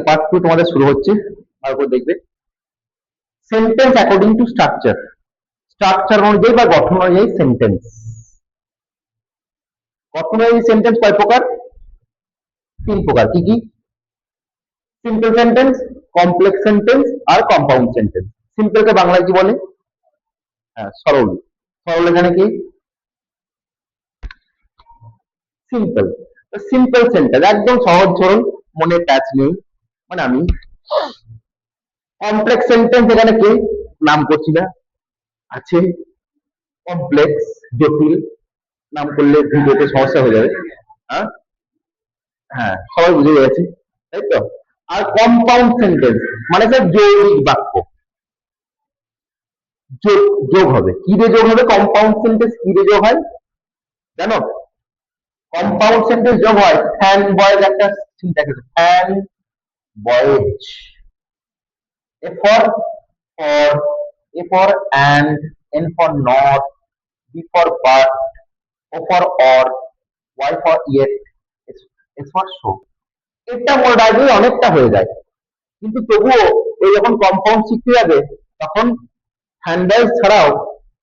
Part 2 তোমাদের শুরু হচ্ছে। তারপর দেখবে sentence according to structure. Structure অনুযায়ী বা গঠন অনুযায়ী সেন্টেন্স। গঠন অনুযায়ী সেন্টেন্স কয় প্রকার? 3 প্রকার। কি কি? সিম্পল সেন্টেন্স, কমপ্লেক্স সেন্টেন্স আর কম্পাউন্ড সেন্টেন্স। সিম্পলকে বাংলায় কি বলে? হ্যাঁ, সরল। সরল এখানে কি? সিম্পল। সিম্পল সেন্টেন্স একদম সহজ সরল, মনে টাচ নেই মানে আমি। কমপ্লেক্স সেন্টেন্স এখানে কে নাম করছি না, আছে কমপ্লেক্স, জটিল। নাম করলে ভিডিওতে সমস্যা হয়ে যাবে। হ্যাঁ, হ্যাঁ সবাই বুঝে গেছে, তাই তো। আর কম্পাউন্ড সেন্টেন্স মানে স্যার যৌগিক বাক্য। যোগ, যোগ হবে। কি দিয়ে যোগ হবে? কম্পাউন্ড সেন্টেন্স কি দিয়ে যোগ হয় জানো? কম্পাউন্ড সেন্টেন্স যোগ হয় ফ্যান বয়েজ একটা সিনট্যাক্স আছে, fan boys. A for, A for and, N for not, B for but, O for or, Y for yet, S for so। এটা মনে রাখলে অনেকটা হয়ে যায়, কিন্তু তবুও ওই যখন কম্পাউন্ড শিখতে যাবে তখন হ্যান্ডেল ছাড়াও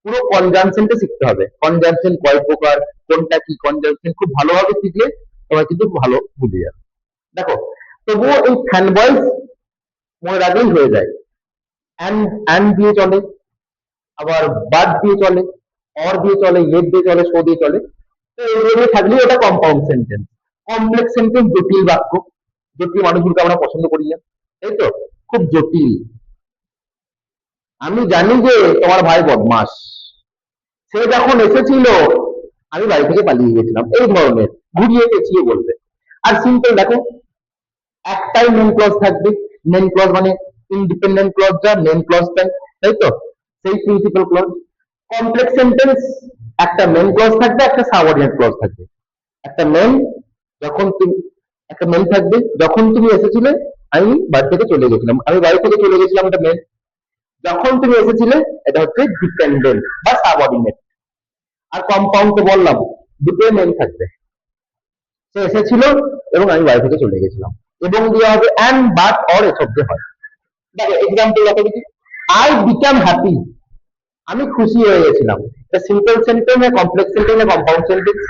পুরো কনজাংশনটা শিখতে হবে। কনজাংশন কয় প্রকার, কোনটা কি কনজাংশন, খুব ভালোভাবে শিখলে সবাই কিন্তু ভালো বুঝে যাবে। দেখো, তবুও এই ফ্যান বয়েজ মনে রাখলেই হয়ে যায়। অ্যান্ড দিয়ে চলে, আবার বাদ দিয়ে চলে, অর দিয়ে চলে, ইয়েট দিয়ে চলে, সো দিয়ে চলে। তো এগুলো দিয়ে থাকলেই ওটা কম্পাউন্ড সেন্টেন্স। কমপ্লেক্স সেন্টেন্স জটিল বাক্য। জটিল মানুষগুলোকে আমরা পছন্দ করি না, তাই তো। খুব জটিল। আমি জানি যে তোমার ভাই বদমাস, সে যখন এসেছিল আমি বাড়ি থেকে পালিয়ে গেছিলাম, এই ধরনের ঘুরিয়ে পেঁচিয়ে বলবে। আর সিম্পল দেখো, একটাই মেন ক্লজ থাকবে। মেন ক্লজ মানে ইন্ডিপেন্ডেন্ট ক্লজ যা মেন ক্লজ তাই, তাই তো, সেই প্রিন্সিপাল ক্লজ। কমপ্লেক্স সেন্টেন্স একটা মেন ক্লজ থাকবে, একটা সাবঅর্ডিনেট ক্লজ থাকবে। একটা মেন, যখন তুমি, একটা মেন থাকবে যখন তুমি এসেছিলে আমি বাড়ি থেকে চলে গেছিলাম, আমি বাড়ি থেকে চলে গেছিলাম, এটা মেন। যখন তুমি এসেছিলে এটা হচ্ছে ডিপেন্ডেন্ট বা সাবঅর্ডিনেট। আর কম্পাউন্ড তো বললাম দুটোই মেন থাকবে, সে এসেছিল এবং আমি বাড়ি থেকে চলে গেছিলাম। এবং দেওয়া হবে অ্যান্ড বাট অর এসব দিয়ে হয়। দেখো এক্সাম্পল দেখো দেখি। আই বিকাম হ্যাপি, আমি খুশি হয়ে গেছিলাম। এটা সিম্পল সেন্টেন্স না কমপ্লেক্স সেন্টেন্স না কম্পাউন্ড সেন্টেন্স?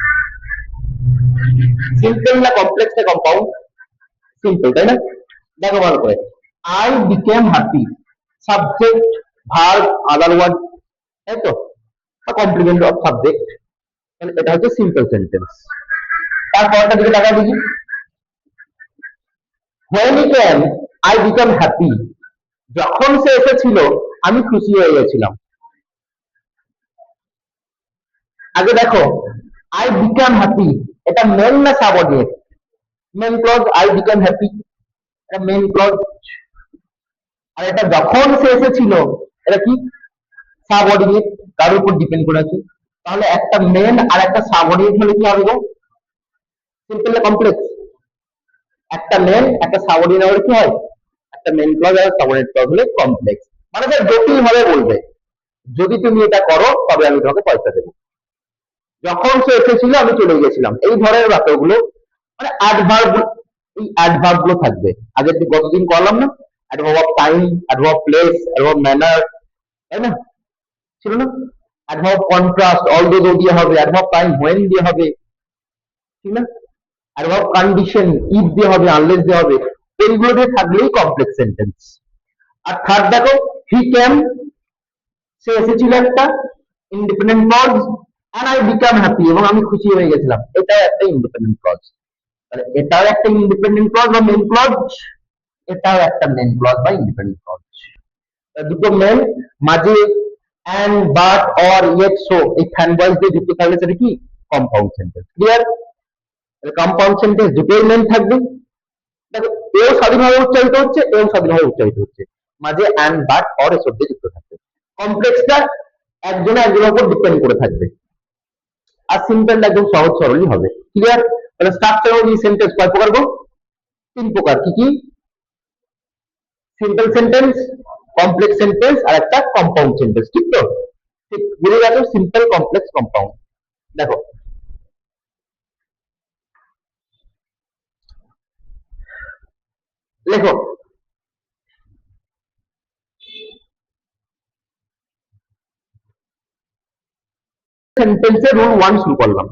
সিম্পল না কমপ্লেক্স না কম্পাউন্ড? সিম্পল, তাই না? দেখো ভালো করে, I became happy, subject, verb, other word, তাই তো, কমপ্লিমেন্ট অফ সাবজেক্ট। তাহলে এটা হচ্ছে সিম্পল সেন্টেন্স। তারপরটা দিকে টাকা দেখি। when he came I became happy, যখন সে এসেছিল আমি খুশি হয়ে গেছিলাম। আগে দেখো, আই বিকাম হ্যাপি এটা মেন না subordinate? Main clause, I become happy এটা মেন ক্লজ। আর এটা যখন সে এসেছিল এটা কি? সাবঅর্ডিনেট, কার উপর ডিপেন্ড করে আছে। তাহলে একটা মেন আর একটা সাবঅর্ডিনেট হলে কি হবে গো? সিম্পল না কমপ্লেক্স? একটা মেন একটা সাবঅর্ডিনেট হলে কি হয়? একটা মেন ক্লজ আর সাবঅর্ডিনেট ক্লজ হলে কমপ্লেক্স। মানে স্যার জটিল ভাবে বলবে, যদি তুমি এটা করো তবে আমি তোমাকে পয়সা দেবো। যখন সে এসেছিল আমি চলে গেছিলাম, এই ধরনের বাক্যগুলো মানে অ্যাডভার্ব, এই অ্যাডভার্ব গুলো থাকবে। আগে গতদিন করলাম না, adverb of time, adverb place, adverb manner, তাই না? ছিল না? অ্যাডভার্ব কন্ট্রাস্ট, অলদো দিয়ে হবে, অ্যাডভার্ব টাইম হোয়েন দিয়ে হবে, ঠিক না? অ্যাডভার্ব কন্ডিশন ইফ দিয়ে হবে, আনলেস দিয়ে হবে। এইগুলো দিয়ে থাকলেই কমপ্লেক্স সেন্টেন্স। আর থার্ড দেখো, হি কেম, সে এসেছিল একটা independent clause, and I become happy এবং আমি খুশি হয়ে গেছিলাম, এটাও একটা ইন্ডিপেন্ডেন্ট ক্লজ। তাহলে এটাও একটা ইন্ডিপেন্ডেন্ট ক্লজ বা মেন ক্লজ, এটাও একটা মেন ক্লজ বা ইন্ডিপেন্ডেন্ট ক্লজ। দুটো মেন, মাঝে and but or yet so এই ফ্যান বয়েজ দিয়ে যুক্ত থাকলে সেটা কি? Compound sentence. Clear? Compound sentence দুটোই মেন থাকবে। দেখো, এও স্বাধীনভাবে উচ্চারিত হচ্ছে, এও স্বাধীনভাবে উচ্চারিত হচ্ছে, মাঝে অ্যান্ড বাট অর এসব দিয়ে যুক্ত থাকবে। কমপ্লেক্সটা একজনে একজনের উপর ডিপেন্ড করে থাকবে। আর সিম্পল একদম সহজ সরলই হবে। ক্লিয়ার? তাহলে স্ট্রাকচার অফ সেন্টেন্স কয় প্রকার গো? 3 প্রকার। কি কি? সিম্পল সেন্টেন্স, কমপ্লেক্স সেন্টেন্স আর একটা কম্পাউন্ড সেন্টেন্স, ঠিক তো? ঠিক বুঝে গেছো? Simple, complex, compound. দেখো, লেখো সেন্টেন্সে রুল 1 শুরু করলাম।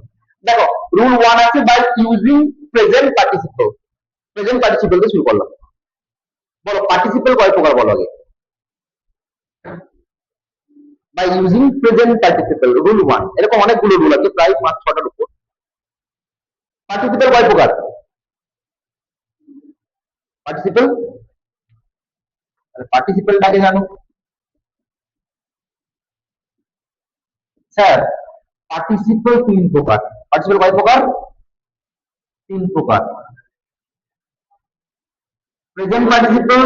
দেখো রুল 1 আছে by using present participle. Present participle দিয়ে শুরু করলাম। বলো পার্টিসিপল কয় প্রকার বলো আগে। By using present participle rule 1, এরকম অনেকগুলো রুল আছে, প্রায় 5-6টার উপর। পার্টিসিপল কয় প্রকার? পার্টিসিপল, পার্টিসিপলটাকে জানো স্যার? পার্টিসিপল 3 প্রকার। পার্টিসিপল কয় প্রকার? 3 প্রকার। প্রেজেন্ট পার্টিসিপল,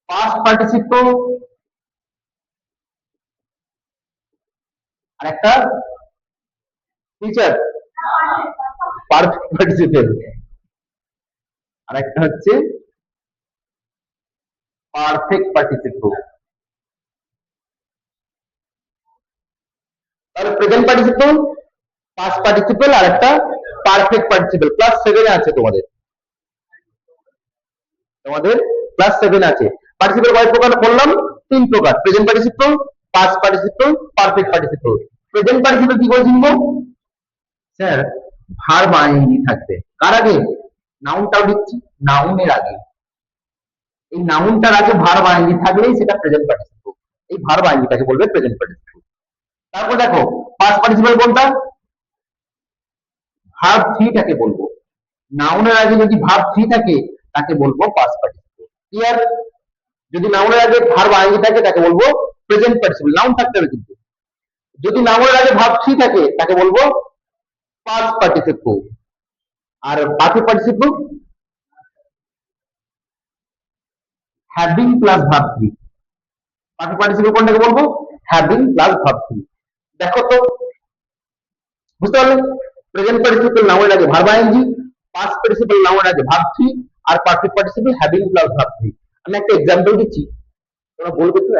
পাস্ট পার্টিসিপল, আর একটা টিচার পারফেক্ট পার্টিসিপল, আর একটা হচ্ছে পারফেক্ট পার্টিসিপল। তাহলে প্রেজেন্ট পার্টিসিপল, পাস্ট পার্টিসিপল আর একটা পারফেক্ট পার্টিসিপল। ক্লাস 7 আছে তোমাদের, তোমাদের ক্লাস 7 আছে। পার্টিসিপল কয় প্রকার বললাম? 3 প্রকার। Present participle, past participle, perfect participle. Present participle কি করে চিনবো স্যার? ভার্ব আইএনজি থাকবে কার আগে? নাউনটাও দিচ্ছি, নাউনের আগে। এই নাউনটার আগে ভার্ব আইএনজি থাকলেই সেটা প্রেজেন্ট পার্টিসিপল। এই ভার্ব আইএনজিটাকে বলবে প্রেজেন্ট পার্টিসিপল। তারপর দেখো পাস্ট পার্টিসিপল কোনটা? ভার্ব থ্রিটাকে বলবো। নাউনের আগে যদি ভার্ব থ্রি থাকে তাকে বলবো পাস্ট পার্টিসিপল। ক্লিয়ার? যদি নাউনের আগে ভার্ব আইএনজি থাকে তাকে বলবো প্রেজেন্ট পার্টিসিপল, নাউন থাকতে হবে কিন্তু। যদি নাউনের আগে ভার্ব থ্রি থাকে তাকে বলবো পাস্ট পার্টিসিপল। আর perfect participle having plus verb three. Perfect participle কোনটাকে বলবো? Having plus verb three. দেখো তো বুঝতে পারলে? প্রেজেন্ট পার্টিসিপল নাউনের আগে ভার্ব আইএনজি, পাস্ট পার্টিসিপল নাউনের আগে ভার্ব থ্রি, আর perfect participle having plus verb three. আমি একটা এক্সাম্পল দিচ্ছি, তোমরা বলবে তো।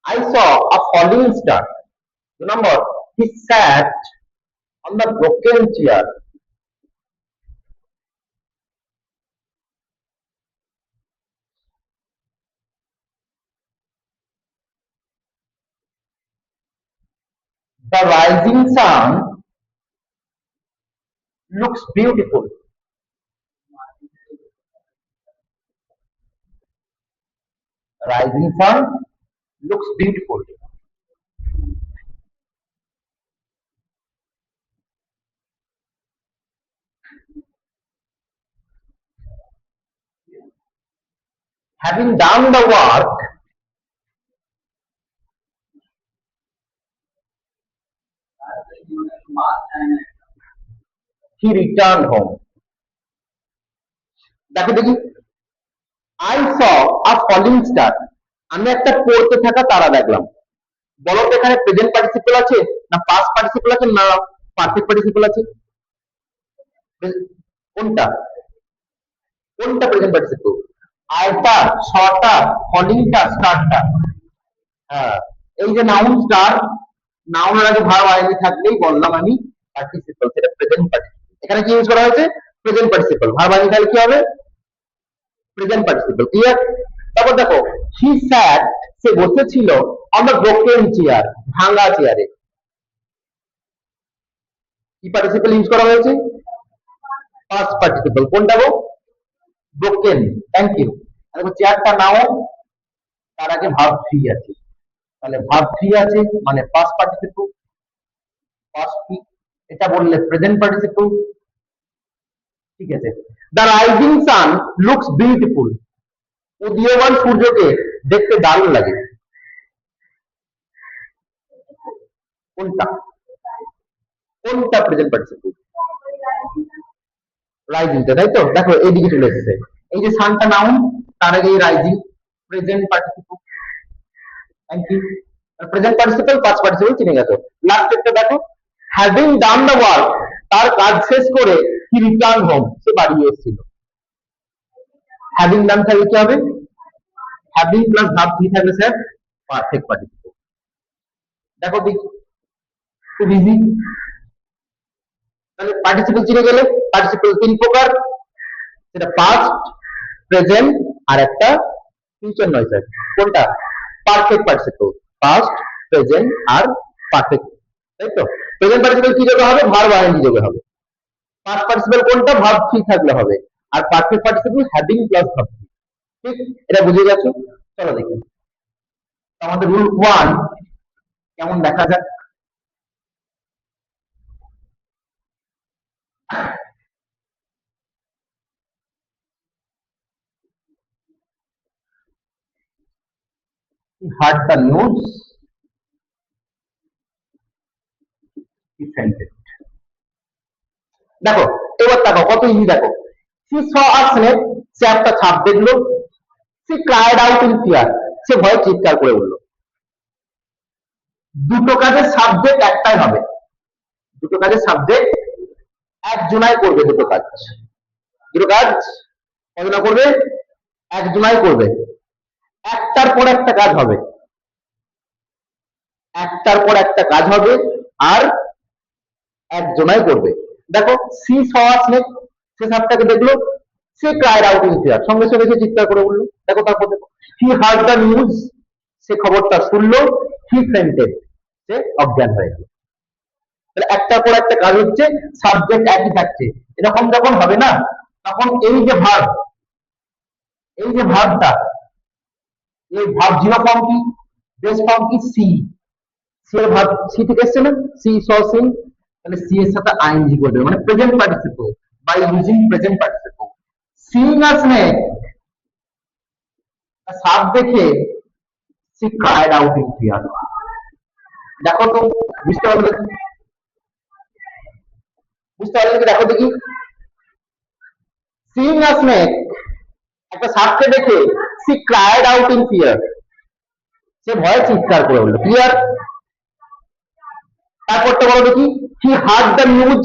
I saw a falling star. Remember, he sat on the broken chair. The rising sun looks beautiful. Rising sun looks beautiful. Having done the work, he returned home. দেখো দেখি, I saw a falling star. আমি একটা পড়তে থাকা তারা দেখলাম। বলো তো এখানে প্রেজেন্ট পার্টিসিপল আছে না পাস্ট পার্টিসিপল আছে না পারফেক্ট পার্টিসিপল আছে? কোনটা? কোনটা প্রেজেন্ট পার্টিসিপল? আইটা, শটা, ফলিংটা, স্টারটা? হ্যাঁ, এই যে নাউন স্টার, নাউনের আগে ভার্ব আইএনজি থাকলেই বললাম আমি পার্টিসিপল, সেটা প্রেজেন্ট পার্টিসিপল। এখানে কি ইউজ করা হয়েছে? Present participle. ভার্ব আইএনজি তাহলে কি হবে? Present participle. ক্লিয়ার? তারপর দেখো হি স্যাট, সে বসেছিল অন দ্য ব্রোকেন চেয়ার, ভাঙা চেয়ারে। কি পার্টিসিপল ইউজ করা হয়েছে? Past participle. কোনটা গো? ব্রোকেন। Thank you. দেখো চেয়ারটা নাও, তার আগে ভার্ব থ্রি আছে, তাহলে ভার্ব থ্রি আছে মানে পাস্ট পার্টিসিপল। পাস্ট কি এটা বললে প্রেজেন্ট পার্টিসিপল। ঠিক আছে। The rising San looks beautiful. উদীয়মান সূর্যকে দেখতে দারুণ লাগে। কোনটা? কোনটা প্রেজেন্ট পার্টিসিপল? রাইজিংটা, তাই তো? দেখো এইদিকে চলে এসেছে। এই যে সানটা নাউন, তার আগে rising, present participle. Thank you. Present participle, past participle চিনে গেছো। লাস্ট একটা দেখো, হ্যাভিং ডান দ্য ওয়ার্ক, তার কাজ শেষ করে হি রিটার্ন হোম, সে বাড়ি এসেছিল। হ্যাভিং ডান থাকলে কি হবে? হ্যাভিং প্লাস ভার্ব থ্রি থাকলে স্যার পারফেক্ট পার্টিসিপল। দেখো দেখি, খুব ইজি। তাহলে পার্টিসিপল চিনে গেলে, পার্টিসিপল তিন প্রকার, সেটা পাস্ট, প্রেজেন্ট, আর একটা ফিউচার নয় স্যার। কোনটা? Perfect participle. পাস্ট, প্রেজেন্ট আর পারফেক্ট, তাই তো? প্রেজেন্ট পার্টিসিপল কি যোগে হবে? ভার্ব আইএনজি যোগে হবে। পাস্ট পার্টিসিপল কোনটা? ভার্ব থ্রি থাকলে হবে। আর perfect participle having plus verb three. ঠিক, এটা বুঝে গেছো? চলো দেখি আমাদের রুল ওয়ান কেমন দেখা যাক। He heard the news, he fainted. দেখো, এবার দেখো কত ইজি। দেখো, she saw a snake, সে একটা সাপ দেখলো। she cried out in fear, সে ভয়ে চিৎকার করে উঠলো। দুটো কাজের সাবজেক্ট একটাই হবে, দুটো কাজের সাবজেক্ট একজনাই করবে। দুটো কাজ, দুটো কাজ কজনা করবে? একজনাই করবে। একটার পর একটা কাজ হবে, একটার পর একটা কাজ হবে, আর একজনাই করবে। দেখো, সি স স্নেক, সে সাপটাকে দেখলো। সে ক্রাইড আউট ইন ফিয়ার, সঙ্গে সঙ্গে সে চিৎকার করে উঠলো। দেখো তারপর দেখো, হি হার্ড দ্য নিউজ, সে খবরটা শুনলো। হি ফেন্টেড, সে অজ্ঞান হয়ে গেল। তাহলে একটার পর একটা কাজ হচ্ছে, সাবজেক্ট একই থাকছে। এরকম যখন হবে না, তখন এই যে ভার্ব, এই যে ভার্বটা, এই ভার্ব জিরো ফর্ম কি, বেস ফর্ম কি? সি। সি এর ভার্ব সি থেকে এসছে না, সি স সিং। তাহলে সি এর সাথে আইএনজি করে দেবে, মানে present participle by using present participle. সিং আসলে সাপ দেখে she cried out in fear. দেখো তো, বুঝতে পারলে? বুঝতে পারলে কি? দেখো দেখি, সিং আ স্নেক, একটা সাপকে দেখে she cried out in fear, সে ভয়ে চিৎকার করে উঠলো। ক্লিয়ার? তারপরটা বলো দেখি, হি হার্ড দ্য নিউজ,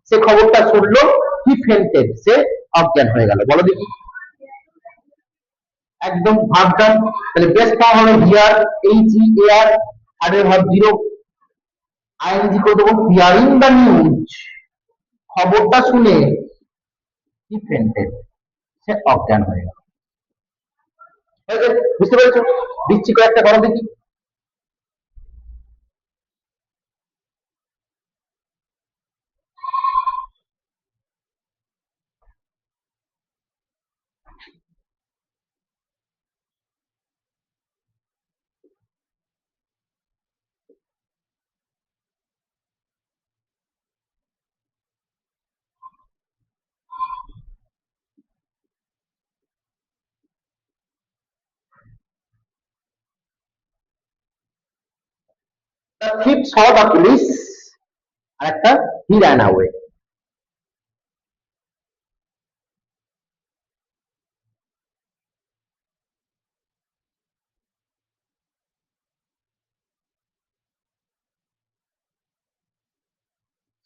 সে খবরটা শুনলো। হি ফেন্টেড, সে অজ্ঞান হয়ে গেল। বলো দেখি। একদম ভার্ব ডান। তাহলে বেস্ট ফর্ম হলো হিয়ার, এইচ ই এ আর, আর এর ভার্ব জিরো, আইএনজি করে দেবো। হিয়ারিং দ্য নিউজ, খবরটা শুনে হি ফেন্টেড, সে অজ্ঞান হয়ে গেল। হয়েছে? বুঝতে পেরেছো? দিচ্ছি কয়েকটা, করো দেখি। The thief saw the police, আর একটা he ran away.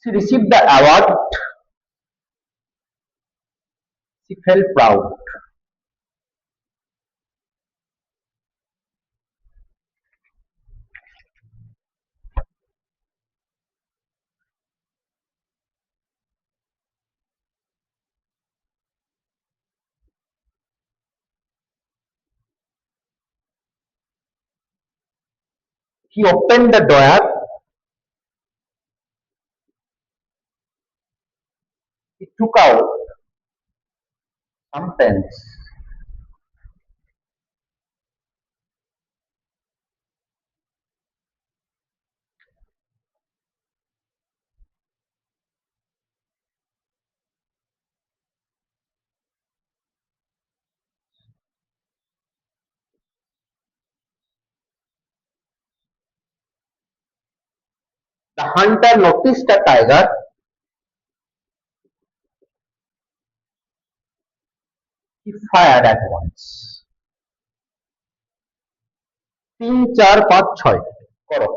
She received the award, she felt proud. He opened the door, he took out some pens. The hunter noticed a tiger, he fired at once. 3 4 5 6 করো।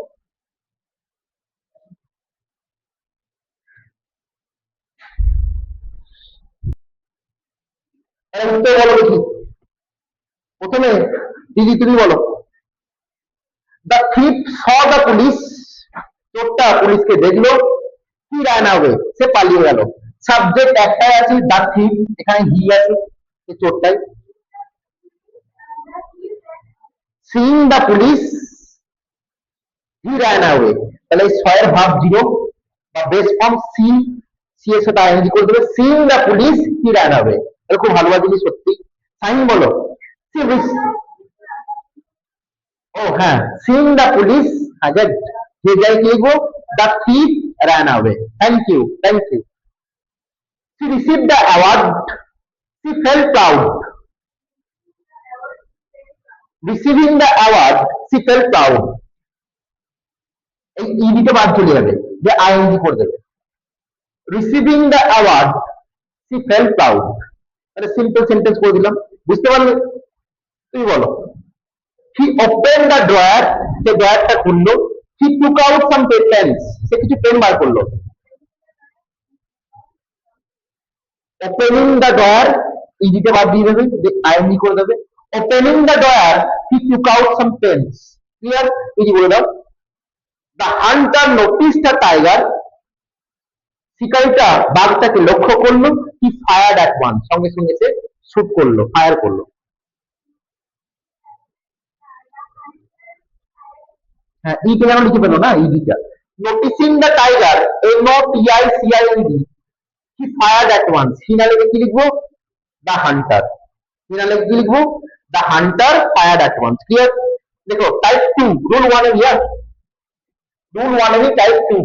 উত্তর বলো দেখি। প্রথমে দিদি তুমি বলো। The thief saw the police, চোরটা পুলিশকে দেখলো, কি রান আওয়ে, সে পালিয়ে গেল। সাবজেক্ট একটাই আছে, দ্য থিপ, এখানে হি আছে, সে চোরটাই। Seeing the police, he ran away, তাহলে এই ছয়ের ভাব জিরো বা বেস ফর্ম সি, সি এর সাথে আইএনজি করে দেবে। Seeing the police he ran away, তাহলে খুব ভালো জিনিস সত্যি। সাইন বলো। সি ও হ্যাঁ, সিইং দ্য পুলিশ, হ্যাঁ যে যাই কি লিখবো, the thief ran away। Thank you, thank you. She received the award, she felt proud. Receiving the award, she felt proud. এই ইডিটা বাদ চলে যাবে, যে আইএনজি করে দেবে। Receiving the award, she felt proud, এটা সিম্পল সেন্টেন্স করে দিলাম। বুঝতে পারলে? তুমি বলো। he opened the drawer, সে ড্রয়ারটা খুললো। he took out some pens, সে কিছু পেন বার করলো। ওপেনিং দ্য ড্রয়ার, ইজিতে বাদ দিয়ে দেবে, যে আইএনজি করে দেবে। Opening the drawer, he took out some pens, clear? Easy বলে দাও। The hunter notice the tiger, শিকারীটা বাঘটাকে লক্ষ্য করলো। হি ফায়ার্ড অ্যাট ওয়ান্স, সঙ্গে সঙ্গে সে শুট করলো, ফায়ার করলো। হ্যাঁ, ইটা যেন লিখে পেলো না, ইডিটা। Noticing the tiger, NOTICING, he fired at once, he না লিখে কি লিখবো, দ্য হান্টার। হি না লিখে কি লিখবো, the hunter fired at once, clear? দেখো টাইপ 2 রুল 1 এর, ইয়ার রুল 1 এর type 2।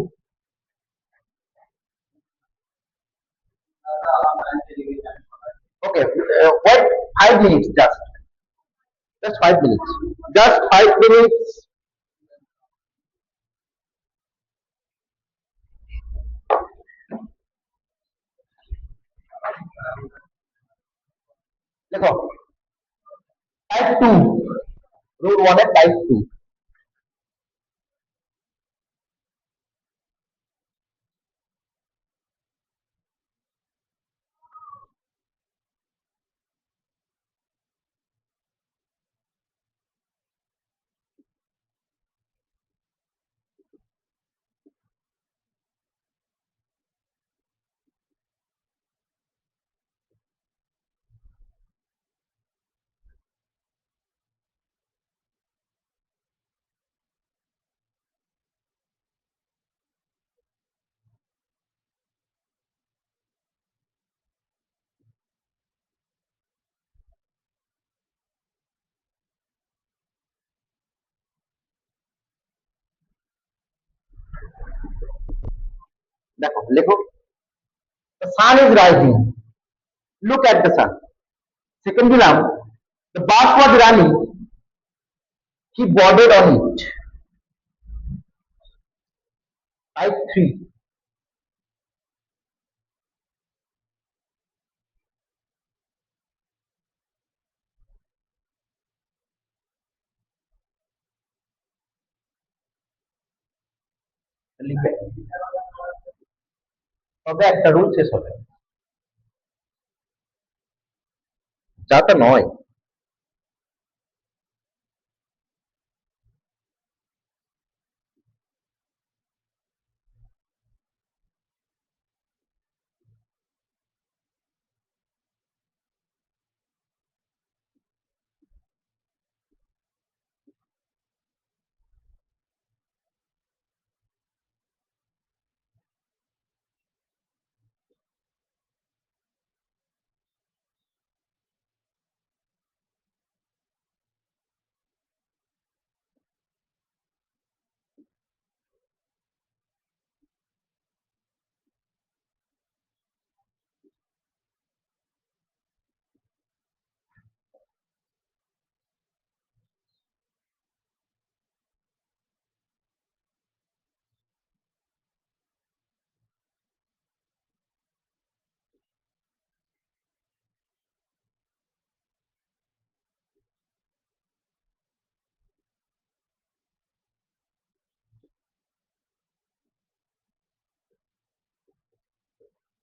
Okay, wait 5 minutes, just 5 minutes, just 5 minutes। দেখো টাইপ 2, রুল 1 এর টাইপ 2। দেখো লেখো, the sun is rising, look at the sun। Second দিলাম, the bus was running, he boarded on it। Type 3, লিখবে, তবে একটা রুল শেষ হবে, যা তা নয়।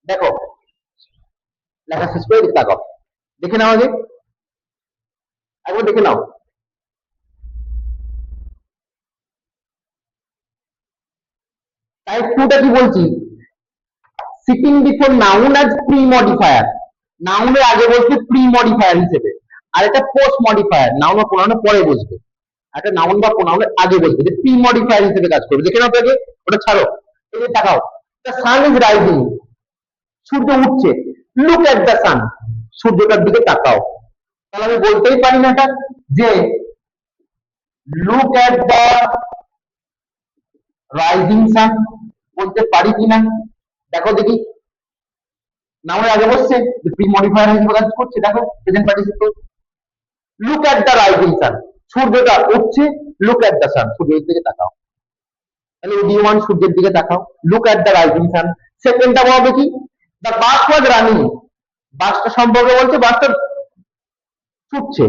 দেখো লেখা শেষ করে দিকে তাকাও, দেখে নাও আগে, একবার দেখে নাও। টাইপ টুটা কি বলছি, sitting before noun as pre modifier, নাউনের আগে বসবে প্রি মডিফায়ার হিসেবে, আর এটা পোস্ট মডিফায়ার, নাউন বা প্রোনাউনের পরে বসবে, একটা নাউন বা প্রোনাউনের আগে বসবে, যে প্রি মডিফায়ার হিসেবে কাজ করবে। দেখে নাও তো আগে, ওটা ছাড়ো, এই যে তাকাও, দ্য সান ইজ রাইজিং, সূর্য উঠছে, লুক এট দ্য সান, সূর্যটার দিকে তাকাও। তাহলে আমি বলতেই পারি না এটা যে লুক এট দ্য রাইজিং সান, বলতে পারি কিনা, দেখো দেখি, নাউনের আগে বসছে, প্রি মডিফায়ার হিসেবে কাজ করছে, দেখো present participle. Look at the rising সান, সূর্যটা উঠছে, লুক এট দ্য সান, সূর্যের দিকে তাকাও, তাহলে উদীয়মান সূর্যের দিকে তাকাও, look at the rising sun. সেকেন্ডটা বলবে কি, দ্য বাস ওয়াজ রানিং, বাসটা সম্পর্কে বলছে, বাসটা ছুটছে,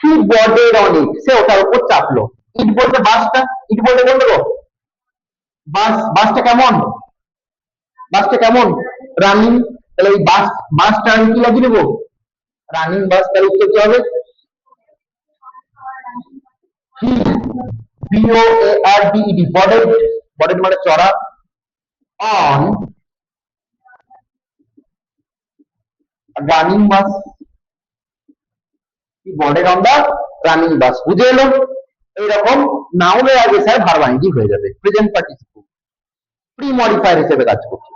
হি বর্ডেড অন ইট, সে ওটার উপর চাপলো, ইট বলতে বাসটা, ইট বলতে বলতে বাস, বাসটা কেমন, বাসটা কেমন রানিং, তাহলে এই বাসটা আমি কি লাগিয়ে দেবো, রানিং বাস, তাহলে উত্তর কি হবে, হি, বিওএআরডিইডি, বর্ডেড, বর্ডেড মানে চড়া, অন রানিং বাস, কি বর্ডেড অন দা রানিং বাস, বুঝে এলো। এইরকম নাউনের আগে স্যার ভার্ব আইনজি হয়ে যাবে, প্রেজেন্ট পার্টিসিপল প্রি মডিফায়ার হিসেবে কাজ করছে,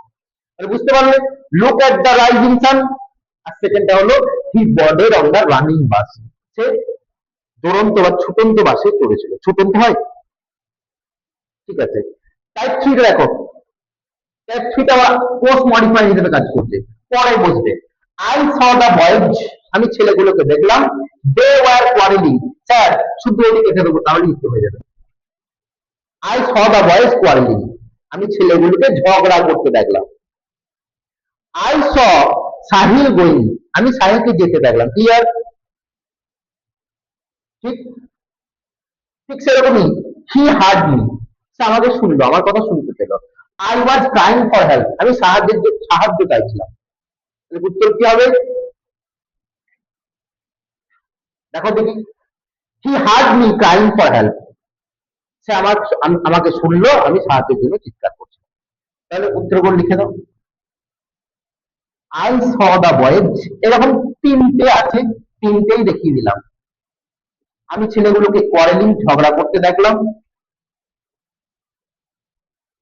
তাহলে বুঝতে পারলে, look at the rising sun, আর সেকেন্ডটা হলো he বর্ডেড on the running bus, সে দুরন্ত বা ছুটন্ত বাসে চড়েছিল, ছুটন্ত হয়, ঠিক আছে। টাইপ থ্রিটা দেখো, টাইপ থ্রিটা পোস্ট মডিফায়ার হিসেবে কাজ করছে, পরে বসবে, আই স দা বয়েজ, আমি ছেলেগুলোকে দেখলাম, দে ওয়ার কোয়ারেলিং, স্যার শুধু এটি কেটে দেবো তাহলে উত্তর হয়ে যাবে, I saw the boys quarrelling, আমি ছেলেগুলোকে ঝগড়া করতে দেখলাম, আই স সাহিল গোয়িং, আমি সাহিলকে যেতে দেখলাম, ক্লিয়ার, ঠিক, ঠিক সেরকমই, হি হার্ড মি, সে আমাকে শুনলো, আমার কথা শুনতে পেল, I was crying for help, আমি সাহায্য চাইছিলাম, তাহলে উত্তর কি হবে, দেখো দেখি, he heard me crying for help, সে আমাকে শুনলো, আমি সাহায্যের জন্য চিৎকার করছি, তাহলে উত্তরগুলো লিখে দাও। আই স দা বয়েজ, এরকম তিনটে আছে, তিনটেই দেখিয়ে দিলাম, আমি ছেলেগুলোকে কোয়ারেলিং ঝগড়া করতে দেখলাম,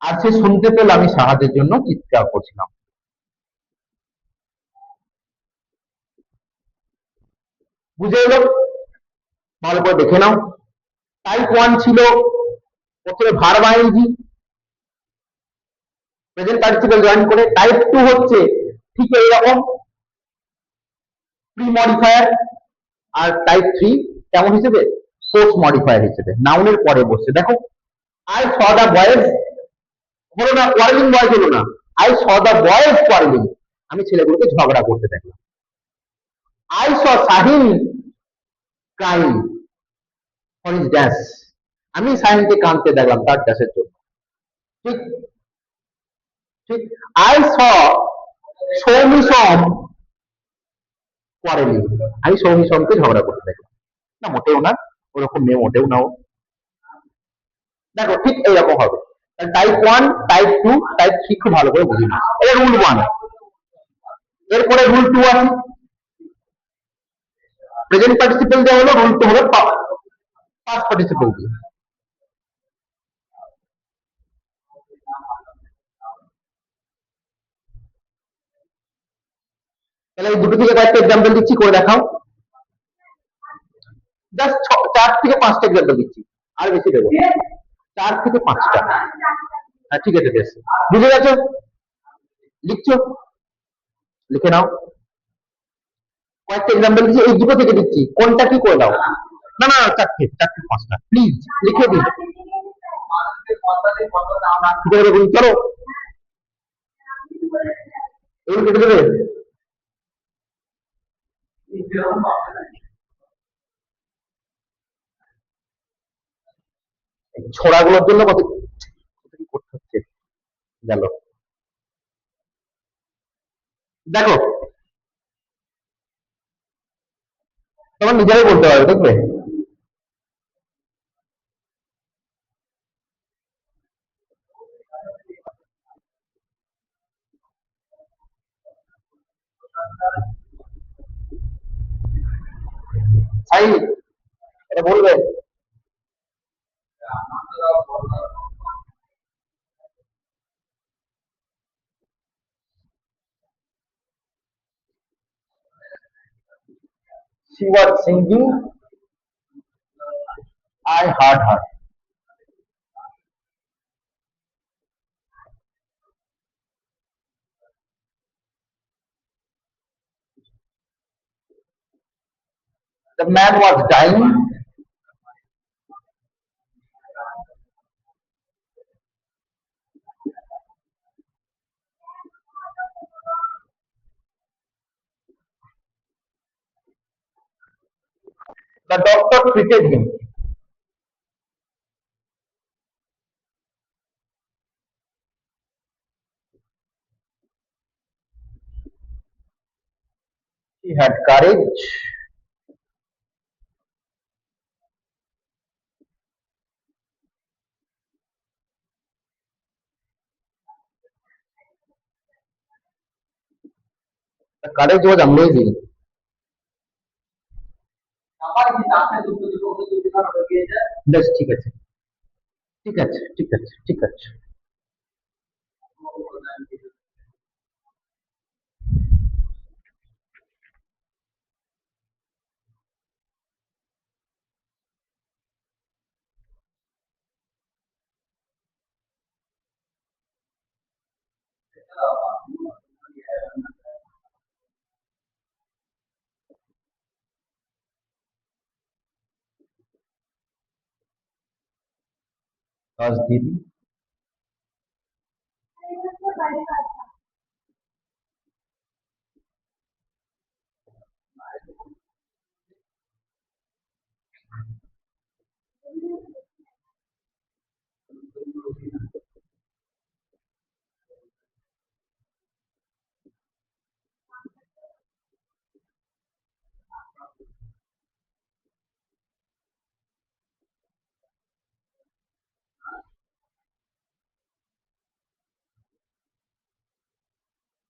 আর সে শুনতে পেল আমি সাহায্যের জন্য চিৎকার করছিলাম, বুঝে এলো, ভালো করে দেখে নাও। টাইপ ওয়ান ছিল প্রথমে verb ING present participle join করে, টাইপ টু হচ্ছে ঠিক এইরকম প্রি মডিফায়ার, আর টাইপ থ্রি কেমন হিসেবে, পোস্ট মডিফায়ার হিসেবে, নাউনের পরে বসছে, দেখো আই স দা বয়েজ হলো না, কোয়ারেলিং বয়েজ হলো না, I saw the boys quarrelling, আমি ছেলেগুলোকে ঝগড়া করতে দেখলাম, I saw Sahil crying for his dash, আমি সাহিলকে কাঁদতে দেখলাম তার ড্যাশের জন্য, ঠিক, ঠিক, আই স সৌমিসম কোয়ারেলিং, আমি সৌমিসমকে ঝগড়া করতে দেখলাম, না মোটেও না, ওরকম মেয়ে মোটেও না ও, দেখো ঠিক এইরকম হবে, type one, type two, type three খুব ভালো করে বুঝে নাও, এটা রুল ওয়ান। এরপরে রুল টু আছে, প্রেজেন্ট পার্টিসিপল দেওয়া হলো, রুল টু হলো পাস্ট পার্টিসিপল দিয়ে, তাহলে এই দুটো থেকে কয়েকটা এক্সাম্পল দিচ্ছি, করে দেখাও, জাস্ট 4 থেকে 5টা এক্সাম্পল দিচ্ছি, আর বেশি দেবো, 4 থেকে 5টা, হ্যাঁ ঠিক আছে, বেশ, বুঝে গেছো, লিখছো, লিখে নাও, কয়েকটা এক্সাম্পল দিচ্ছি, এই দুটো থেকে দিচ্ছি, কোনটা কি করে দাও, না না 4 থেকে 5টা প্লিজ লিখে দিন, কি করে দেখুন, চলো এগুলো কেটে দেবে, ছোড়াগুলোর জন্য কত কত কি করতে হচ্ছে, গেল, দেখো তোমার নিজেরাই বলতে পারবে, দেখবে। সাই, এটা বলবে। She was singing, I heard her. The man was dying. The doctor treated him. He had courage. The courage was amazing. বেশ, ঠিক আছে, ঠিক আছে, ঠিক আছে, ঠিক আছে। রাজনীতি।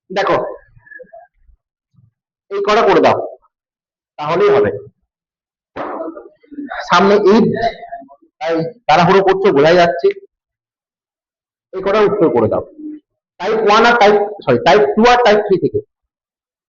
দেখো, এই কটা করে দাও, তাহলেই হবে। সামনে ঈদ, তাই তাড়াহুড়ো করছো বোঝাই যাচ্ছে। এই কটার উত্তর করে দাও। টাইপ 1 আর টাইপ, সরি, টাইপ 2 আর টাইপ 3 থেকে।